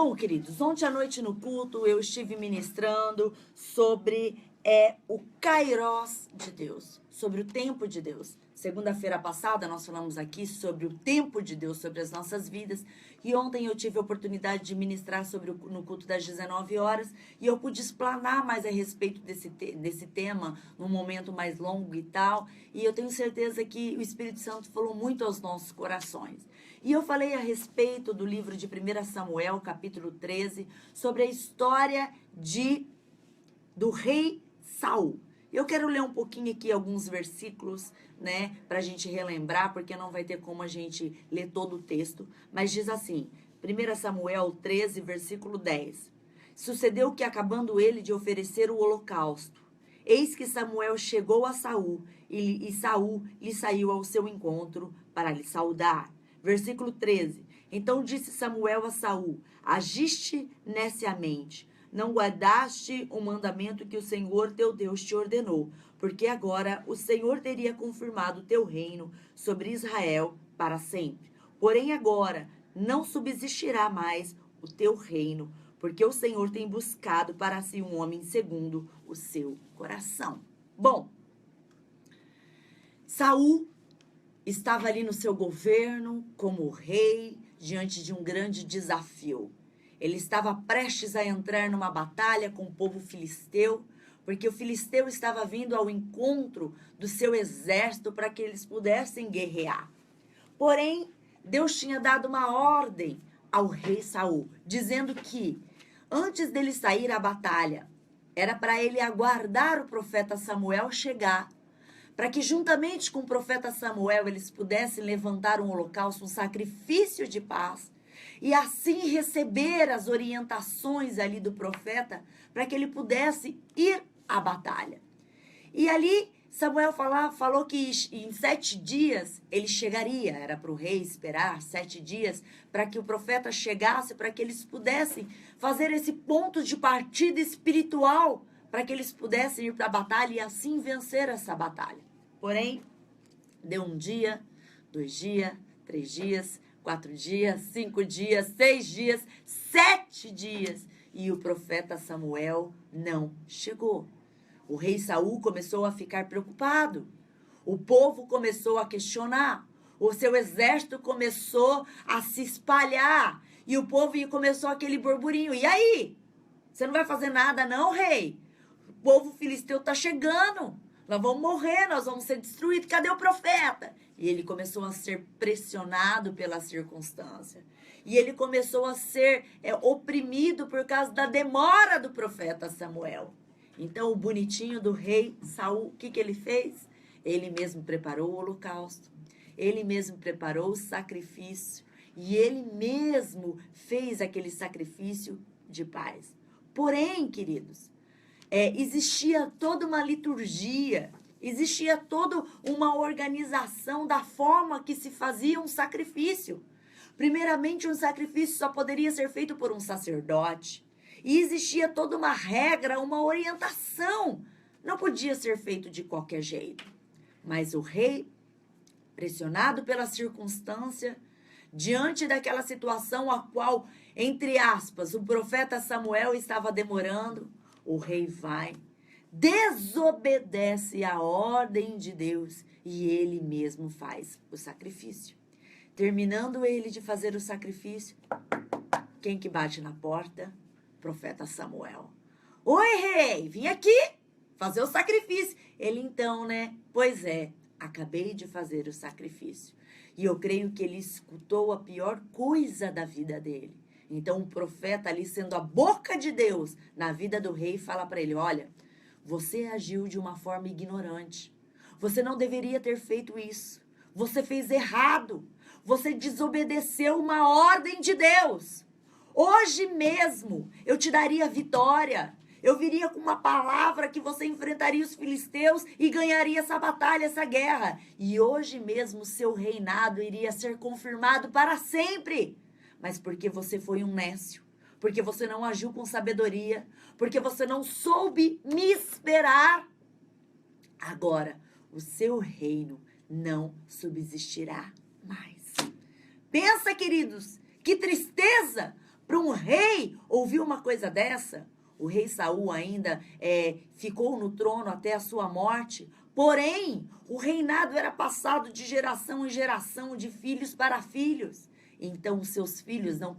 Bom, queridos, ontem à noite no culto eu estive ministrando sobre o Kairos de Deus, sobre o tempo de Deus. Segunda-feira passada nós falamos aqui sobre o tempo de Deus, sobre as nossas vidas. E ontem eu tive a oportunidade de ministrar no culto das 19 horas. E eu pude explanar mais a respeito desse tema, num momento mais longo e tal. E eu tenho certeza que o Espírito Santo falou muito aos nossos corações. E eu falei a respeito do livro de 1 Samuel, capítulo 13, sobre a história do rei Saul. Eu quero ler um pouquinho aqui alguns versículos, né, pra gente relembrar, porque não vai ter como a gente ler todo o texto, mas diz assim, 1 Samuel 13, versículo 10. Sucedeu que, acabando ele de oferecer o holocausto, eis que Samuel chegou a Saul, e Saul lhe saiu ao seu encontro para lhe saudar. Versículo 13. Então disse Samuel a Saul, agiste neciamente, não guardaste o mandamento que o Senhor teu Deus te ordenou, porque agora o Senhor teria confirmado o teu reino sobre Israel para sempre. Porém agora não subsistirá mais o teu reino, porque o Senhor tem buscado para si um homem segundo o seu coração. Bom, Saul estava ali no seu governo como rei, diante de um grande desafio. Ele estava prestes a entrar numa batalha com o povo filisteu, porque o filisteu estava vindo ao encontro do seu exército para que eles pudessem guerrear. Porém, Deus tinha dado uma ordem ao rei Saul, dizendo que, antes dele sair à batalha, era para ele aguardar o profeta Samuel chegar, para que juntamente com o profeta Samuel eles pudessem levantar um holocausto, um sacrifício de paz, e assim receber as orientações ali do profeta, para que ele pudesse ir à batalha. E ali Samuel falou que em 7 dias ele chegaria, era para o rei esperar 7 dias, para que o profeta chegasse, para que eles pudessem fazer esse ponto de partida espiritual, para que eles pudessem ir para a batalha e assim vencer essa batalha. Porém, deu 1 dia, 2 dias, 3 dias, 4 dias, 5 dias, 6 dias, 7 dias. E o profeta Samuel não chegou. O rei Saul começou a ficar preocupado. O povo começou a questionar. O seu exército começou a se espalhar. E o povo começou aquele burburinho. E aí? Você não vai fazer nada não, rei? O povo filisteu está chegando. Nós vamos morrer, nós vamos ser destruídos. Cadê o profeta? E ele começou a ser pressionado pela circunstância. E ele começou a ser oprimido por causa da demora do profeta Samuel. Então, o bonitinho do rei Saul, o que ele fez? Ele mesmo preparou o holocausto. Ele mesmo preparou o sacrifício. E ele mesmo fez aquele sacrifício de paz. Porém, queridos, existia toda uma liturgia, existia toda uma organização da forma que se fazia um sacrifício. Primeiramente, um sacrifício só poderia ser feito por um sacerdote. E existia toda uma regra, uma orientação. Não podia ser feito de qualquer jeito. Mas o rei, pressionado pela circunstância, diante daquela situação a qual, entre aspas, o profeta Samuel estava demorando, o rei vai, desobedece a ordem de Deus e ele mesmo faz o sacrifício. Terminando ele de fazer o sacrifício, quem que bate na porta? Profeta Samuel. Oi, rei, vim aqui fazer o sacrifício. Ele então, né? Pois é, acabei de fazer o sacrifício. E eu creio que ele escutou a pior coisa da vida dele. Então o profeta ali, sendo a boca de Deus na vida do rei, fala para ele, olha, você agiu de uma forma ignorante. Você não deveria ter feito isso. Você fez errado. Você desobedeceu uma ordem de Deus. Hoje mesmo eu te daria vitória. Eu viria com uma palavra que você enfrentaria os filisteus e ganharia essa batalha, essa guerra. E hoje mesmo seu reinado iria ser confirmado para sempre. Mas porque você foi um nécio, porque você não agiu com sabedoria, porque você não soube me esperar, agora o seu reino não subsistirá mais. Pensa, queridos, que tristeza! Para um rei ouvir uma coisa dessa, o rei Saul ainda ficou no trono até a sua morte. Porém, o reinado era passado de geração em geração, de filhos para filhos. Então, os seus filhos não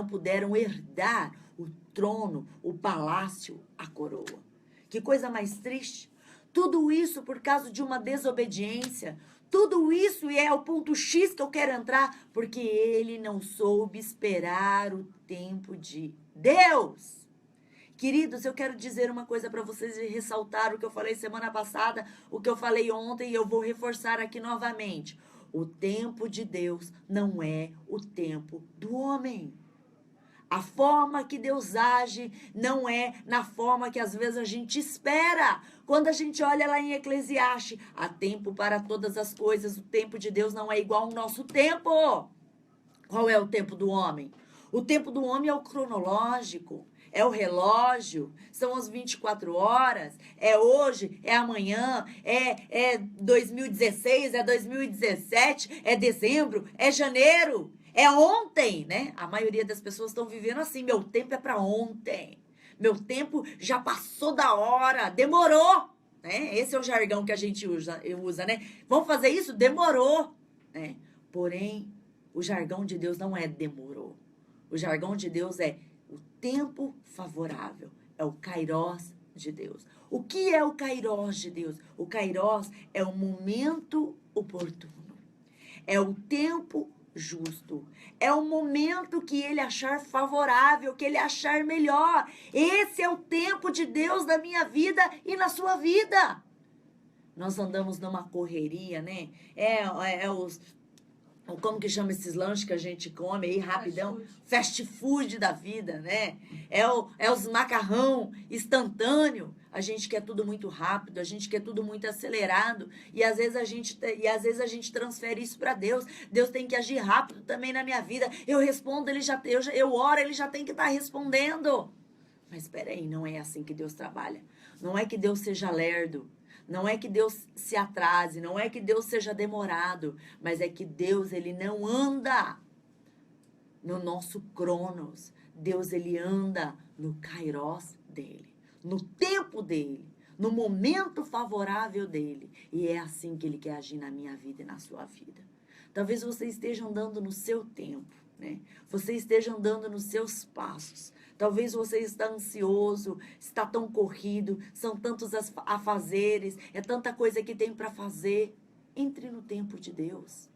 puderam herdar o trono, o palácio, a coroa. Que coisa mais triste. Tudo isso por causa de uma desobediência. Tudo isso, e é o ponto X que eu quero entrar, porque ele não soube esperar o tempo de Deus. Queridos, eu quero dizer uma coisa para vocês e ressaltar o que eu falei semana passada, o que eu falei ontem, e eu vou reforçar aqui novamente. O tempo de Deus não é o tempo do homem. A forma que Deus age não é na forma que às vezes a gente espera. Quando a gente olha lá em Eclesiastes, há tempo para todas as coisas, o tempo de Deus não é igual ao nosso tempo. Qual é o tempo do homem? O tempo do homem é o cronológico, é o relógio, são as 24 horas, é hoje, é amanhã, é 2016, é 2017, é dezembro, é janeiro. É ontem, né? A maioria das pessoas estão vivendo assim. Meu tempo é para ontem. Meu tempo já passou da hora. Demorou, né? Esse é o jargão que a gente usa, né? Vamos fazer isso? Demorou, né? Porém, o jargão de Deus não é demorou. O jargão de Deus é o tempo favorável. É o kairós de Deus. O que é o kairós de Deus? O kairós é o momento oportuno. É o tempo justo. É o momento que ele achar favorável, que ele achar melhor. Esse é o tempo de Deus na minha vida e na sua vida. Nós andamos numa correria, né? Como que chama esses lanches que a gente come aí rapidão? Fast food da vida, né? É os macarrão instantâneo. A gente quer tudo muito rápido, a gente quer tudo muito acelerado. E às vezes a gente transfere isso para Deus. Deus tem que agir rápido também na minha vida. Eu respondo, eu oro, ele já tem que estar respondendo. Mas espera aí, não é assim que Deus trabalha. Não é que Deus seja lerdo. Não é que Deus se atrase, não é que Deus seja demorado, mas é que Deus, ele não anda no nosso cronos. Deus, ele anda no kairós dele, no tempo dele, no momento favorável dele. E é assim que ele quer agir na minha vida e na sua vida. Talvez você esteja andando no seu tempo, né? Você esteja andando nos seus passos. Talvez você está ansioso, está tão corrido, são tantos afazeres, é tanta coisa que tem para fazer. Entre no tempo de Deus.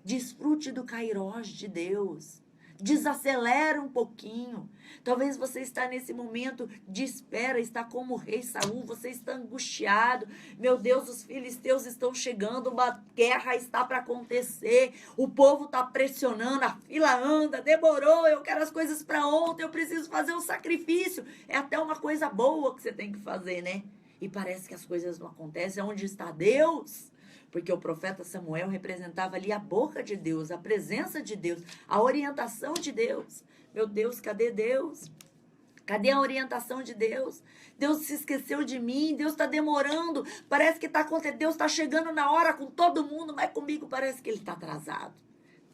Desfrute do kairós de Deus. Desacelera um pouquinho. Talvez você está nesse momento de espera, está como o rei Saul, você está angustiado. Meu Deus, os filisteus estão chegando, uma guerra está para acontecer. O povo está pressionando, a fila anda, demorou, eu quero as coisas para ontem, eu preciso fazer um sacrifício. É até uma coisa boa que você tem que fazer, né? E parece que as coisas não acontecem. Onde está Deus? Porque o profeta Samuel representava ali a boca de Deus, a presença de Deus, a orientação de Deus. Meu Deus, cadê Deus? Cadê a orientação de Deus? Deus se esqueceu de mim, Deus está demorando, parece que está acontecendo, Deus está chegando na hora com todo mundo, mas comigo parece que ele está atrasado.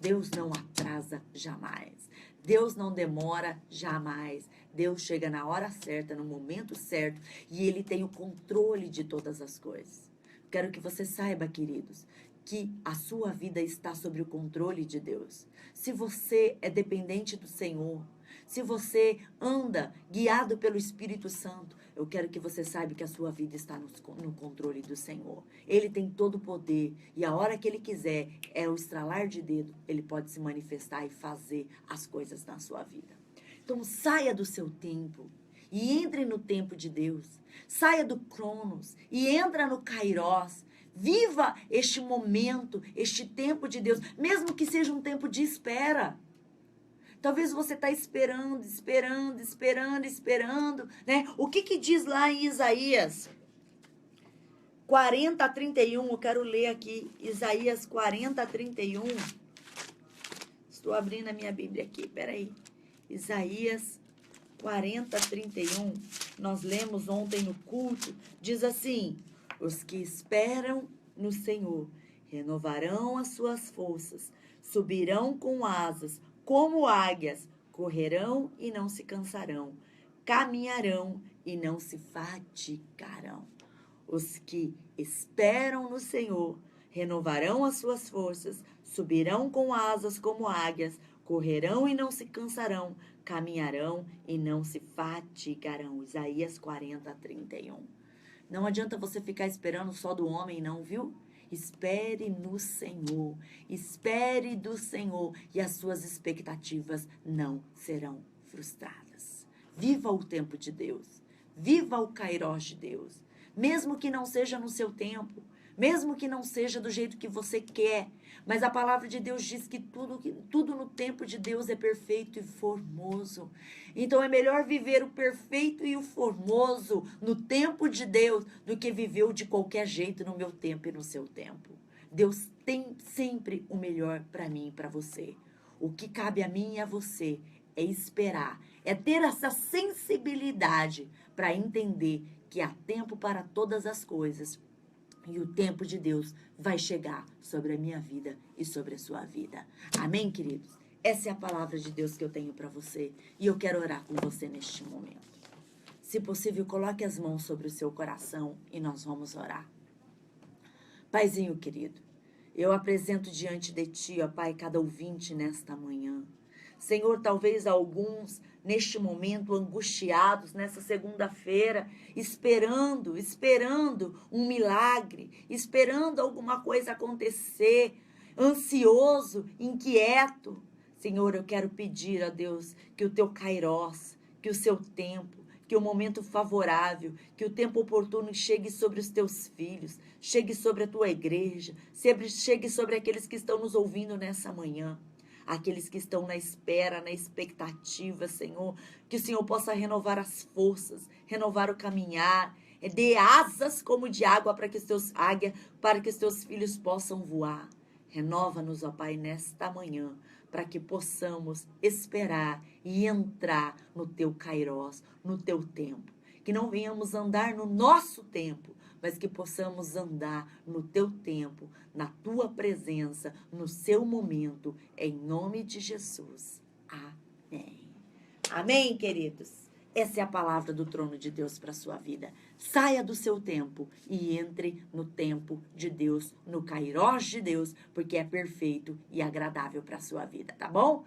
Deus não atrasa jamais. Deus não demora jamais. Deus chega na hora certa, no momento certo, e ele tem o controle de todas as coisas. Quero que você saiba, queridos, que a sua vida está sob o controle de Deus. Se você é dependente do Senhor, se você anda guiado pelo Espírito Santo, eu quero que você saiba que a sua vida está no controle do Senhor. Ele tem todo o poder e a hora que ele quiser, é o estralar de dedo, ele pode se manifestar e fazer as coisas na sua vida. Então saia do seu tempo e entre no tempo de Deus. Saia do cronos e entra no kairós. Viva este momento, este tempo de Deus, mesmo que seja um tempo de espera. Talvez você está esperando, né? O que diz lá em Isaías 40:31? Eu quero ler aqui, Isaías 40:31. Estou abrindo a minha Bíblia aqui, peraí. Isaías 40:31, nós lemos ontem no culto, diz assim: os que esperam no Senhor renovarão as suas forças, subirão com asas como águias, correrão e não se cansarão, caminharão e não se fatigarão. Os que esperam no Senhor renovarão as suas forças, subirão com asas como águias, correrão e não se cansarão, caminharão e não se fatigarão. Isaías 40:31. Não adianta você ficar esperando só do homem, não, viu? Espere no Senhor, espere do Senhor e as suas expectativas não serão frustradas. Viva o tempo de Deus, viva o Kairós de Deus, mesmo que não seja no seu tempo, mesmo que não seja do jeito que você quer, mas a palavra de Deus diz que tudo no tempo de Deus é perfeito e formoso. Então é melhor viver o perfeito e o formoso no tempo de Deus do que viver o de qualquer jeito no meu tempo e no seu tempo. Deus tem sempre o melhor para mim e para você. O que cabe a mim e a você é esperar, é ter essa sensibilidade para entender que há tempo para todas as coisas. E o tempo de Deus vai chegar sobre a minha vida e sobre a sua vida. Amém, queridos? Essa é a palavra de Deus que eu tenho para você. E eu quero orar com você neste momento. Se possível, coloque as mãos sobre o seu coração e nós vamos orar. Paizinho querido, eu apresento diante de Ti, ó Pai, cada ouvinte nesta manhã. Senhor, talvez alguns neste momento angustiados, nessa segunda-feira, esperando um milagre, esperando alguma coisa acontecer, ansioso, inquieto. Senhor, eu quero pedir a Deus que o Teu kairós, que o seu tempo, que o momento favorável, que o tempo oportuno chegue sobre os Teus filhos, chegue sobre a Tua igreja, chegue sobre aqueles que estão nos ouvindo nessa manhã. Aqueles que estão na espera, na expectativa, Senhor, que o Senhor possa renovar as forças, renovar o caminhar, dê asas como de água para que os teus filhos possam voar. Renova-nos, ó Pai, nesta manhã, para que possamos esperar e entrar no Teu kairós, no Teu tempo. Que não venhamos andar no nosso tempo, mas que possamos andar no Teu tempo, na Tua presença, no seu momento, em nome de Jesus. Amém. Amém, queridos? Essa é a palavra do trono de Deus para a sua vida. Saia do seu tempo e entre no tempo de Deus, no kairós de Deus, porque é perfeito e agradável para a sua vida, tá bom?